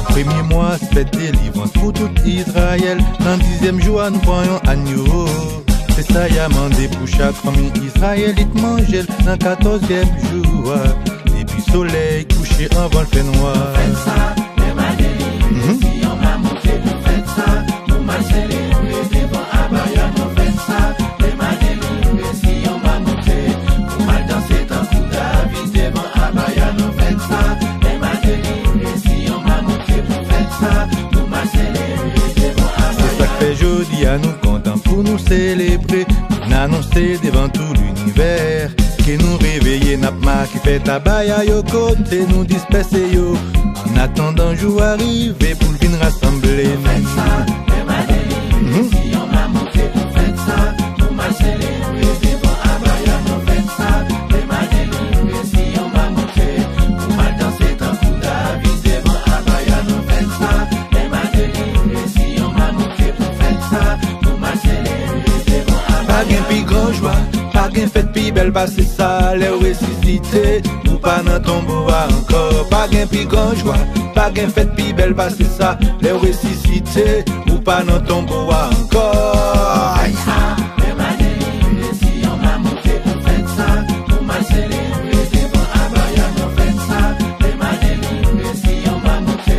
Premier mois, fête délivrance pour tout Israël. Dans 10e jour, nous voyons agneau. C'est ça, y'a mandé pour chaque famille israélite manger. Dans 14e jour, et puis soleil couché avant le fait noir. Faites ça, même à délivrer. Si on m'a monté, vous faites ça. Pour mal célébrer devant Abaya, vous faites ça. Même à délivrer. Si on m'a monté, pour mal danser tant coup David devant Abaya, vous faites ça. Même à délivrer. Si on m'a monté, vous faites ça. Pour mal célébrer devant Abaya. C'est ça que fait jeudi à nous content pour nous célébrer. N'annoncer devant tout l'univers. Qui nous réveiller, n'a pas qui fait Abaya yo côté nous disperser yo. En attendant jour arrivé pour le venir rassembler. Faites ça, même à délivrer. Si on m'a monté, vous faites ça. Pour mal célébrer devant Abaya, vous faites ça. Même à délivrer. Si on m'a monté, pour mal danser tant coup David devant Abaya, vous faites ça. Même à délivrer. Si on m'a monté, vous faites ça. Pour mal célébrer devant Abaya. Pas gain pi grand joie, pas gain fête pi belle, bah c'est ça, les ressuscité, ou pas dans tombeau encore. Pas gain pi grand joie, pas gain fête pi belle, bah c'est ça, les ressuscité, ou pas dans tombeau encore. Aïe. Même à délivrer. Si on m'a monté, vous faites ça. Pour mal célébrer devant Abaya, vous faites ça. Même à délivrer. Si on m'a monté,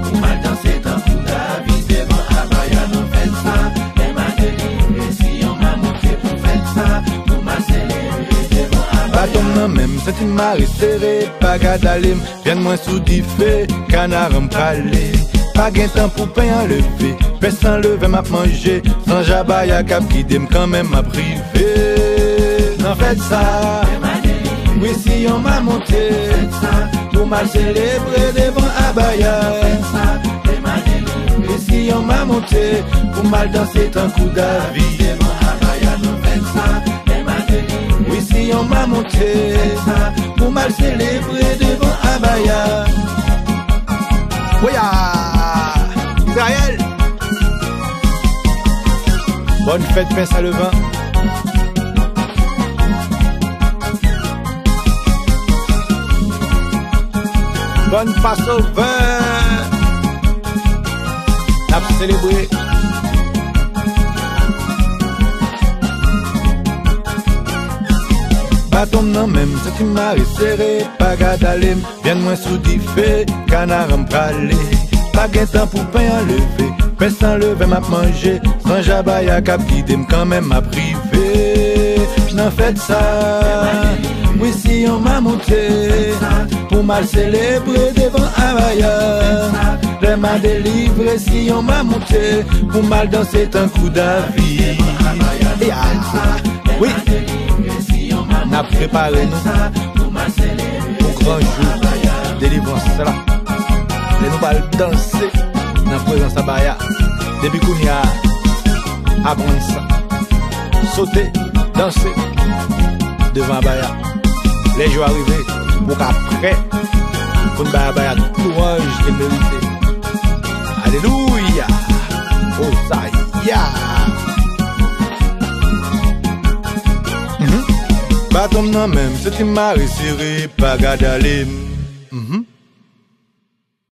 pour mal danser tant coup David devant Abaya, vous faites ça. Même à délivrer. Si on m'a monté, vous faites ça. Pour mal célébrer devant Pas Abaya. tombe nan même, c'est une marée serrée, pas gadalim, viens de moins sous diffé, canard m'pralé. Pas gain temps pour pain enlevé, pèse sans lever m'a manger, sans jabaya cap qui m'm quand même m'a privé. Non faites ça, Même à délivrer. oui si on m'a monté, Faites ça. pour mal célébrer devant Abaya. Faites ça. Même à délivrer. Et si on m'a monté, pour mal danser tant coup David. Devant Abaya, vous faites ça. Même à délivrer. Oui si on m'a monté, pour mal célébrer devant Abaya. Oui Israël. Bonne fête Prince à Levant. Bonne Passover. N'a célébré. Bâton non même, c'est une marée serrée, pas gadalim, viens de moins sous diffé, canard m'pralé. Pas gain temps pour pain enlevé, pain sans lever m'a manger, sans jabaya cap guide quand même m'a privé. J'n'en fais ça, oui si on m'a monté, pour mal célébrer devant Abaya. Les m'a délivré si on m'a monté, pour mal danser un coup David. Oui, on a préparé nous pour grand jour, délivrance là. Et nous allons danser dans la présence d'Abaya. Depuis qu'on y a apprendre ça, sauter, danser devant Abaya. Les jours arrivés pour qu'après, qu'on va Abaya tout louange et mérité. Alléluia! Hosanna! Bâton non même, c'est une marée serrée, pas gadalim.